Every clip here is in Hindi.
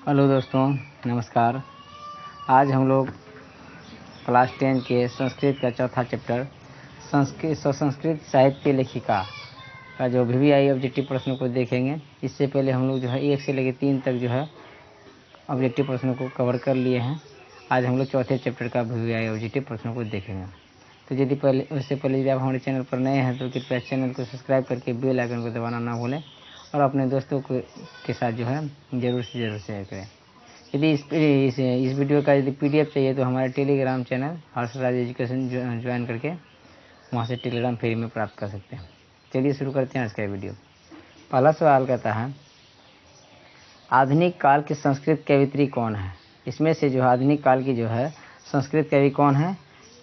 हेलो दोस्तों, नमस्कार। आज हम लोग क्लास 10 के संस्कृत का चौथा चैप्टर संस्कृत साहित्य लेखिका का जो VVI ऑब्जेक्टिव प्रश्नों को देखेंगे। इससे पहले हम लोग जो है 1 से लेकर 3 तक जो है ऑब्जेक्टिव प्रश्नों को कवर कर लिए हैं। आज हम लोग चौथे चैप्टर का VVI ऑब्जेक्टिव प्रश्नों को देखेंगे। तो उससे पहले यदि आप हमारे चैनल पर नए हैं तो कृपया चैनल को सब्सक्राइब करके बेल आइकन को दबाना ना भूलें और अपने दोस्तों के साथ जो है ज़रूर से ज़रूर शेयर करें। यदि इस वीडियो का यदि PDF चाहिए तो हमारे Telegram channel Harshraj education join करके वहाँ से टेलीग्राम फ्री में प्राप्त कर सकते हैं। चलिए शुरू करते हैं आज का वीडियो। पहला सवाल कहता है, आधुनिक काल की संस्कृत कवियत्री कौन है? इसमें से जो आधुनिक काल की जो है संस्कृत कवि कौन है,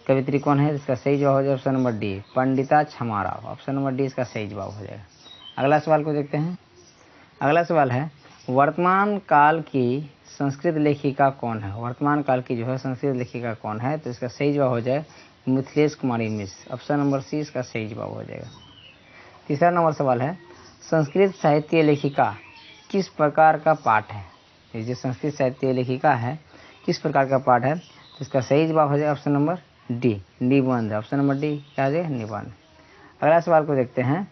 कवियत्री कौन है? इसका सही जवाब हो जाएगा option number D, Pandita Kshamarao. Option number D इसका सही जवाब हो जाएगा। अगला सवाल को देखते हैं। अगला सवाल है, वर्तमान काल की संस्कृत लेखिका कौन है? वर्तमान काल की जो है संस्कृत लेखिका कौन है? तो इसका सही जवाब हो जाए मिथिलेश कुमारी मिश्र। ऑप्शन नंबर सी इसका सही जवाब हो जाएगा। तीसरा नंबर सवाल है, संस्कृत साहित्य लेखिका किस प्रकार का पाठ है? ये जो संस्कृत साहित्य लेखिका है किस प्रकार का पाठ है? तो इसका सही जवाब हो जाएगा ऑप्शन नंबर डी, निबंध। ऑप्शन नंबर डी क्या आ जाएगा? निबंध। अगला सवाल को देखते हैं।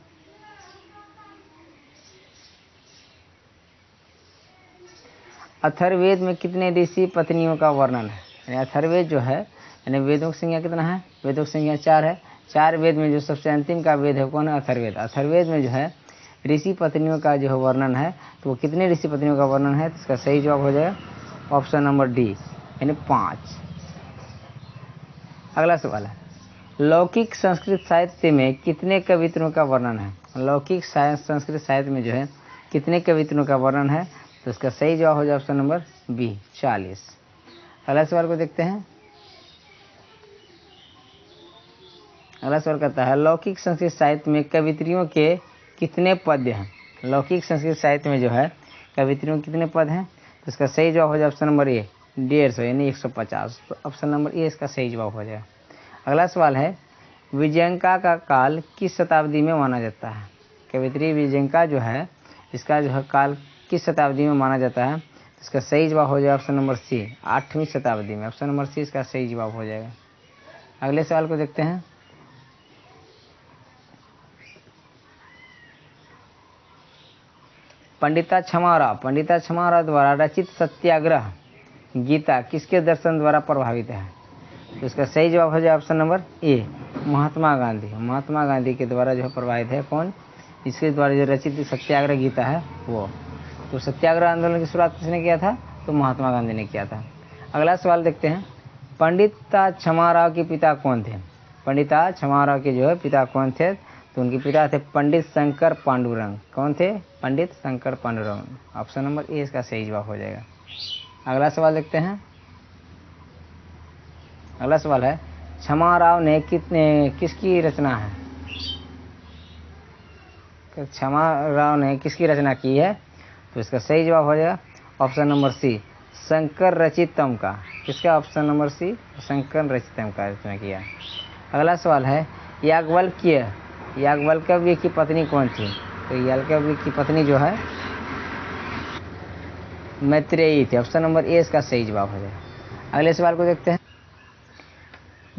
अथर्ववेद में कितने ऋषि पत्नियों का वर्णन है? यानी अथर्ववेद जो है यानी वेदों की संख्या कितना है? वेदों की संख्या 4 है। 4 वेद में जो सबसे अंतिम का वेद है कौन है? अथर्ववेद। अथर्ववेद में जो है ऋषि पत्नियों का जो वर्णन है तो वो कितने ऋषि पत्नियों का वर्णन है? तो इसका सही जवाब हो जाएगा ऑप्शन नंबर डी यानी 5। अगला सवाल है, लौकिक संस्कृत साहित्य में कितने कवित्रों का वर्णन है? लौकिक संस्कृत साहित्य में जो है कितने कवित्रों का वर्णन है? तो इसका सही जवाब हो जाए ऑप्शन नंबर बी, 40। अगला सवाल को देखते हैं। अगला सवाल कहता है, लौकिक संस्कृत साहित्य में कवित्रियों के कितने पद्य हैं? लौकिक संस्कृत साहित्य में जो है कवित्रियों के कितने पद हैं? तो इसका सही जवाब हो जाए ऑप्शन नंबर ए, 150 यानी 150। तो ऑप्शन नंबर ए इसका सही जवाब हो जाएगा। अगला सवाल है, विजयंका का काल किस शताब्दी में माना जाता है? कवित्री विजयंका जो है इसका जो है काल किस शताब्दी में माना जाता है? इसका सही जवाब हो जाएगा ऑप्शन नंबर सी, 8वीं शताब्दी में। ऑप्शन नंबर सी इसका सही जवाब हो जाएगा। अगले सवाल को देखते हैं। पंडिता क्षमाराव द्वारा रचित सत्याग्रह गीता किसके दर्शन द्वारा प्रभावित है? तो इसका सही जवाब हो जाए ऑप्शन नंबर ए, महात्मा गांधी। महात्मा गांधी के द्वारा जो है प्रभावित है कौन? इसके द्वारा जो रचित सत्याग्रह गीता है वो। तो सत्याग्रह आंदोलन की शुरुआत किसने किया था? तो महात्मा गांधी ने किया था। अगला सवाल देखते हैं, पंडिता क्षमाराव के पिता कौन थे? पंडिता क्षमाराव के जो है पिता कौन थे? तो उनके पिता थे पंडित शंकर पांडुरंग। कौन थे? Pandit Shankar Pandurang. Option number A इसका सही जवाब हो जाएगा। अगला सवाल देखते हैं। अगला सवाल है, क्षमाराव ने किसकी रचना है? क्षमाराव ने किसकी रचना की है? तो इसका सही जवाब हो जाएगा ऑप्शन नंबर सी, शंकर रचितम का। किसका? ऑप्शन नंबर सी, शंकर रचितम का रचना किया। अगला सवाल है, याज्ञवल्क्य की पत्नी कौन थी? तो याज्ञवल्क्य की पत्नी जो है मैत्रेयी थी। ऑप्शन नंबर ए इसका सही जवाब हो जाएगा। अगले सवाल को देखते हैं।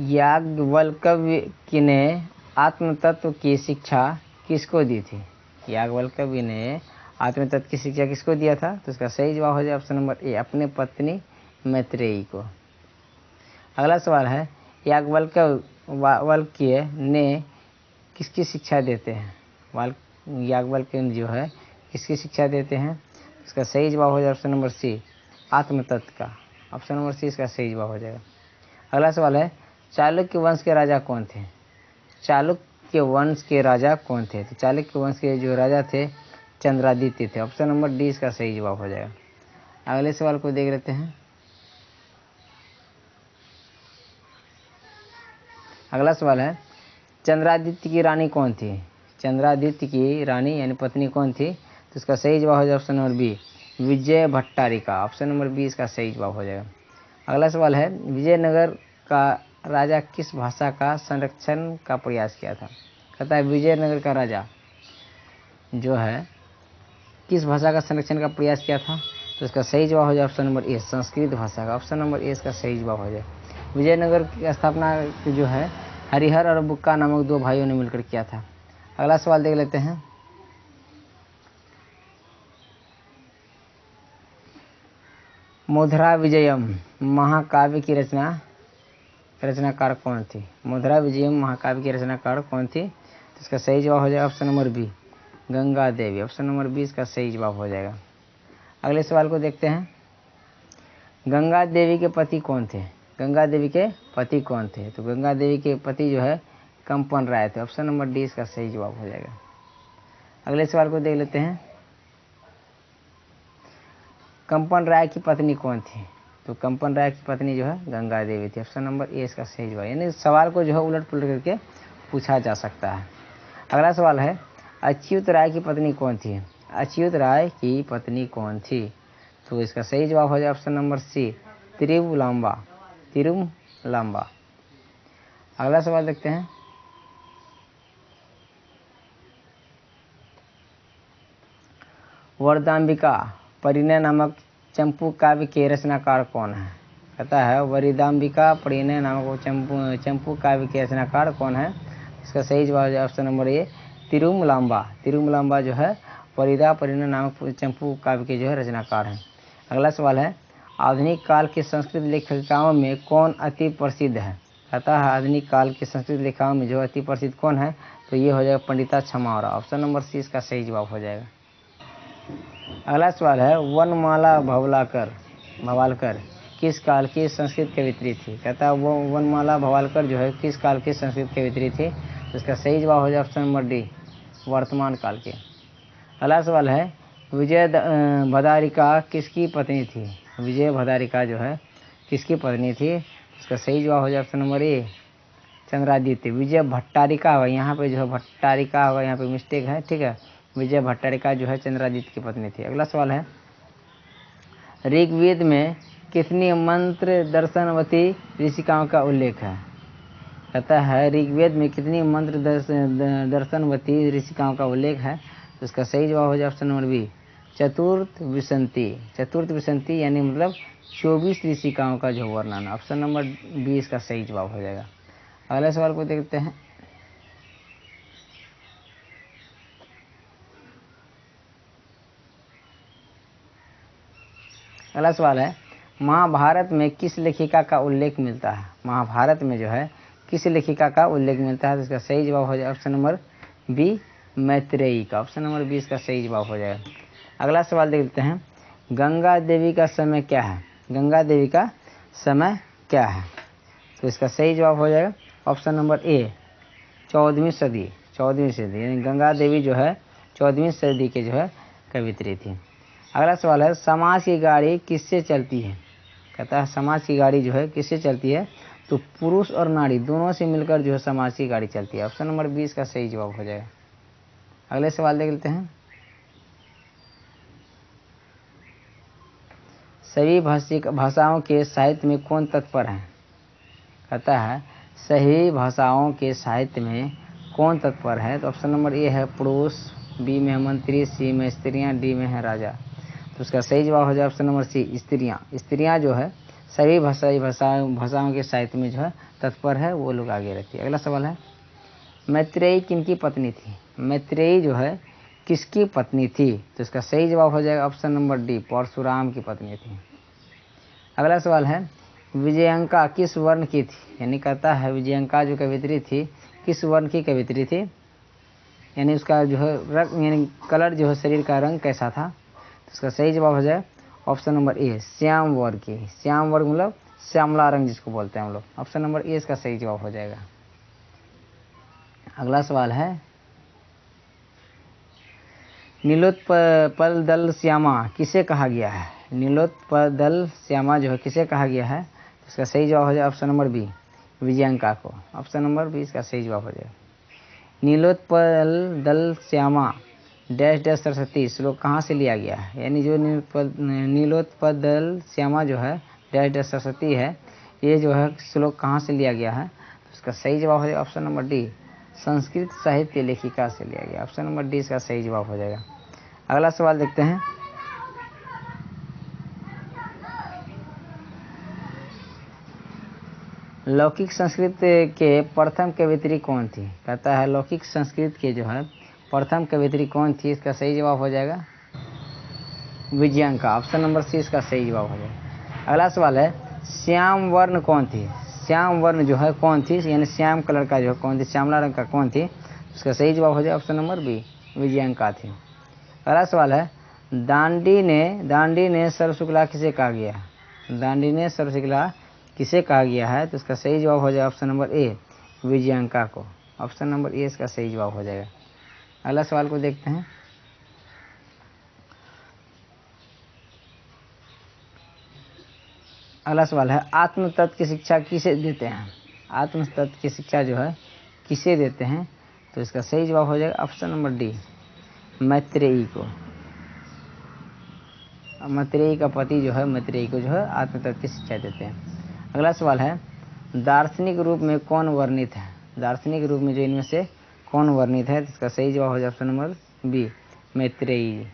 याज्ञवल्क्य ने आत्म तत्व की शिक्षा किसको दी थी? याज्ञवल्क्य ने आत्म तत्व की शिक्षा किसको दिया था? तो इसका सही जवाब हो जाए ऑप्शन नंबर ए, अपने पत्नी मैत्रेयी को। अगला सवाल है, याज्ञवल्क्य ने किसकी शिक्षा देते हैं? याज्ञवल्क्य जो है किसकी शिक्षा देते हैं? इसका सही जवाब हो जाए ऑप्शन नंबर सी, आत्म तत्व का। ऑप्शन नंबर सी इसका सही जवाब हो जाएगा। अगला सवाल है, चालुक्य वंश के राजा कौन थे? चालुक्य वंश के राजा कौन थे? तो चालुक्य वंश के जो राजा थे चंद्रादित्य थे। ऑप्शन नंबर डी इसका सही जवाब हो जाएगा। अगले सवाल को देख लेते हैं। अगला सवाल है, चंद्रादित्य की रानी कौन थी? चंद्रादित्य की रानी यानी पत्नी कौन थी? तो इसका सही जवाब हो जाए option number B, Vijay Bhattarika. Option number B इसका सही जवाब हो जाएगा। अगला सवाल है, विजयनगर का राजा किस भाषा का संरक्षण का प्रयास किया था? कहता है विजयनगर का राजा जो है किस भाषा का संरक्षण का प्रयास किया था? तो इसका सही जवाब हो जाए ऑप्शन नंबर ए, संस्कृत भाषा का। ऑप्शन नंबर ए इसका सही जवाब हो जाए। विजयनगर की स्थापना जो है हरिहर और बुक्का नामक 2 भाइयों ने मिलकर किया था। अगला सवाल देख लेते हैं। मधुरा विजयम महाकाव्य की रचनाकार कौन थी? मधुरा विजयम महाकाव्य की रचनाकार कौन थी? तो इसका सही जवाब हो जाएगा option number B, Ganga Devi. Option number B इसका सही जवाब हो जाएगा। अगले सवाल को देखते हैं। गंगा देवी के पति कौन थे? गंगा देवी के पति कौन थे? तो गंगा देवी के पति जो है कंपन राय थे। ऑप्शन नंबर डी इसका सही जवाब हो जाएगा। अगले सवाल को देख लेते हैं। कंपन राय की पत्नी कौन थी? तो कंपन राय की पत्नी जो है गंगा देवी थी। ऑप्शन नंबर ए इसका सही जवाब। यानी सवाल को जो है उलट पुलट करके पूछा जा सकता है। अगला सवाल है, अच्युत राय की पत्नी कौन थी? अच्युत राय की पत्नी कौन थी? तो इसका सही जवाब हो जाए ऑप्शन नंबर सी, तिरुमलांबा। तिरुमलांबा। अगला सवाल देखते हैं। वरदाम्बिका परिणय नामक चंपू काव्य के रचनाकार कौन है? कहता है वरदाम्बिका परिणय नामक चंपू काव्य के रचनाकार कौन है? इसका सही जवाब है ऑप्शन नंबर ए, तिरुमलांबा। तिरुमलांबा जो है वरिदा परिणय नामक चंपू काव्य के जो है रचनाकार हैं। अगला सवाल है, आधुनिक काल के संस्कृत लेखिकाओं में कौन अति प्रसिद्ध है? कहता है आधुनिक काल के संस्कृत लेखिकाओं में जो अति प्रसिद्ध कौन है? तो ये हो जाएगा पंडिता छमावरा। ऑप्शन नंबर सी इसका सही जवाब हो जाएगा। अगला सवाल है, वनमाला भवालकर किस काल की संस्कृत कवित्री थी? कहता है वो वनमाला भवालकर जो है किस काल की संस्कृत कवित्री थी? तो इसका सही जवाब हो जाए ऑप्शन नंबर डी, वर्तमान काल के। अगला सवाल है, विजय भदारिका किसकी पत्नी थी? विजय भदारिका जो है किसकी पत्नी थी? इसका सही जवाब हो जाए ऑप्शन नंबर ए, चंद्रादित्य। विजय भट्टारिका होगा, यहाँ पे जो है भट्टारिका होगा, यहाँ पे मिस्टेक है, ठीक है। विजय भट्टारिका जो है चंद्रादित्य की पत्नी थी। अगला सवाल है, ऋग्वेद में कितनी मंत्र दर्शनवती ऋषिकाओं का उल्लेख है? कहता है ऋग्वेद में कितनी मंत्र दर्शनवती ऋषिकाओं का उल्लेख है? तो इसका सही जवाब हो जाए ऑप्शन नंबर बी, चतुर्थ विसंति। चतुर्थ विसंति यानी मतलब 24 ऋषिकाओं का जो वर्णन। ऑप्शन नंबर बी इसका सही जवाब हो जाएगा। अगले सवाल को देखते हैं। अगला सवाल है, महाभारत में किस लेखिका का उल्लेख मिलता है? महाभारत में जो है किस लेखिका का उल्लेख मिलता है? तो इसका सही जवाब हो जाए ऑप्शन नंबर बी, मैत्रेयी का। ऑप्शन नंबर बी इसका सही जवाब हो जाएगा। अगला सवाल देखते हैं, गंगा देवी का समय क्या है? गंगा देवी का समय क्या है? तो इसका सही जवाब हो जाएगा ऑप्शन नंबर ए, 14वीं सदी। 14वीं सदी यानी गंगा देवी जो है 14वीं सदी के जो है कवित्री थी। अगला सवाल है, समाज की गाड़ी किससे चलती है? कहता है समाज की गाड़ी जो है किससे चलती है? तो पुरुष और नारी दोनों से मिलकर जो है समाज की गाड़ी चलती है। ऑप्शन नंबर 20 का सही जवाब हो जाएगा। अगले सवाल देख लेते हैं, सभी भाषाओं के साहित्य में कौन तत्पर है? कहता है सही भाषाओं के साहित्य में कौन तत्पर है? तो ऑप्शन नंबर ए है पुरुष, बी में है मंत्री, सी में स्त्रियां, डी में है राजा। तो उसका सही जवाब हो जाए ऑप्शन नंबर सी, स्त्रियां। स्त्रियां जो है सभी भाषाओं के साहित्य में जो है तत्पर है, वो लोग आगे रहती है। अगला सवाल है, मैत्रेयी किनकी पत्नी थी? मैत्रेयी जो है किसकी पत्नी थी? तो इसका सही जवाब हो जाएगा ऑप्शन नंबर डी, परशुराम की पत्नी थी। अगला सवाल है, विजयंका किस वर्ण की थी? यानी कहता है विजयंका जो कवित्री थी किस वर्ण की कवित्री थी? यानी उसका जो है रंग यानी कलर जो है शरीर का रंग कैसा था? तो इसका सही जवाब हो जाए ऑप्शन नंबर ए, श्याम वर्ग की। श्याम वर्ग मतलब श्यामला रंग जिसको बोलते हैं हम लोग। ऑप्शन नंबर ए इसका सही जवाब हो जाएगा। अगला सवाल है, नीलोत्पल श्यामा किसे कहा गया है? नीलोत्पल श्यामा जो है किसे कहा गया है? तो इसका सही जवाब हो जाए ऑप्शन नंबर बी, विजयंका को। ऑप्शन नंबर बी इसका सही जवाब हो जाएगा। नीलोत्पल श्यामा डैश डैश सरस्वती श्लोक कहाँ से लिया गया है? यानी जो नीलोत्पल श्यामा जो है डैश डैश सरस्वती है, ये जो है श्लोक कहाँ से लिया गया है? तो इसका सही जवाब हो जाएगा ऑप्शन नंबर डी, संस्कृत साहित्य लेखिका से लिया गया। ऑप्शन नंबर डी इसका सही जवाब हो जाएगा। अगला सवाल देखते हैं, लौकिक संस्कृत के प्रथम कवयित्री कौन थी? कहता है लौकिक संस्कृत के जो है प्रथम कवयित्री कौन थी? इसका सही जवाब हो जाएगा विजयांका। ऑप्शन नंबर सी इसका सही जवाब हो जाएगा। अगला सवाल है श्याम वर्ण कौन थी? श्याम वर्ण जो है कौन थी, यानी श्याम कलर का जो है कौन थी, श्यामला रंग का कौन थी? इसका सही जवाब हो जाएगा ऑप्शन नंबर बी विजयांका थी। अगला सवाल है दांडी ने सर्वशुक्ला किसे कहा गया? दांडी ने सर्वशुक्ला किसे कहा गया है? तो इसका सही जवाब हो जाएगा ऑप्शन नंबर ए विजयांका को। ऑप्शन नंबर ए इसका सही जवाब हो जाएगा। अगला सवाल को देखते हैं। अगला सवाल है आत्म तत्व की शिक्षा किसे देते हैं? आत्म तत्व की शिक्षा जो है किसे देते हैं? तो इसका सही जवाब हो जाएगा ऑप्शन नंबर डी मैत्रेयी को। मैत्रेयी का पति जो है मैत्रेयी को जो है आत्म तत्व की शिक्षा देते हैं। अगला सवाल है दार्शनिक रूप में कौन वर्णित है? दार्शनिक रूप में जो इनमें से कौन वर्णित है? तो इसका सही जवाब हो जाएगा ऑप्शन नंबर बी मैत्रेयी।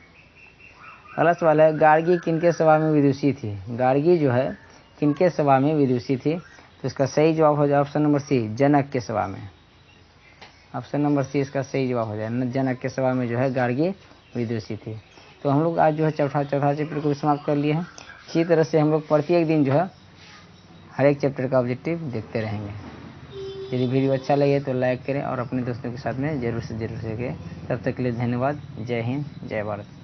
अगला सवाल है गार्गी किनके सभा में विदुषी थी? गार्गी जो है किनके सभा में विदुषी थी? तो इसका सही जवाब हो जाए ऑप्शन नंबर सी जनक के सभा में। ऑप्शन नंबर सी इसका सही जवाब हो जाए जनक के सभा में जो है गार्गी विदुषी थी। तो हम लोग आज जो है चौथा चैप्टर को समाप्त कर लिए हैं। इसी तरह से हम लोग प्रत्येक दिन जो है हर एक चैप्टर का ऑब्जेक्टिव देखते रहेंगे। यदि वीडियो अच्छा लगे तो लाइक करें और अपने दोस्तों के साथ में जरूर से जरूर शेयर करें। तब तक के लिए धन्यवाद। जय हिंद, जय भारत।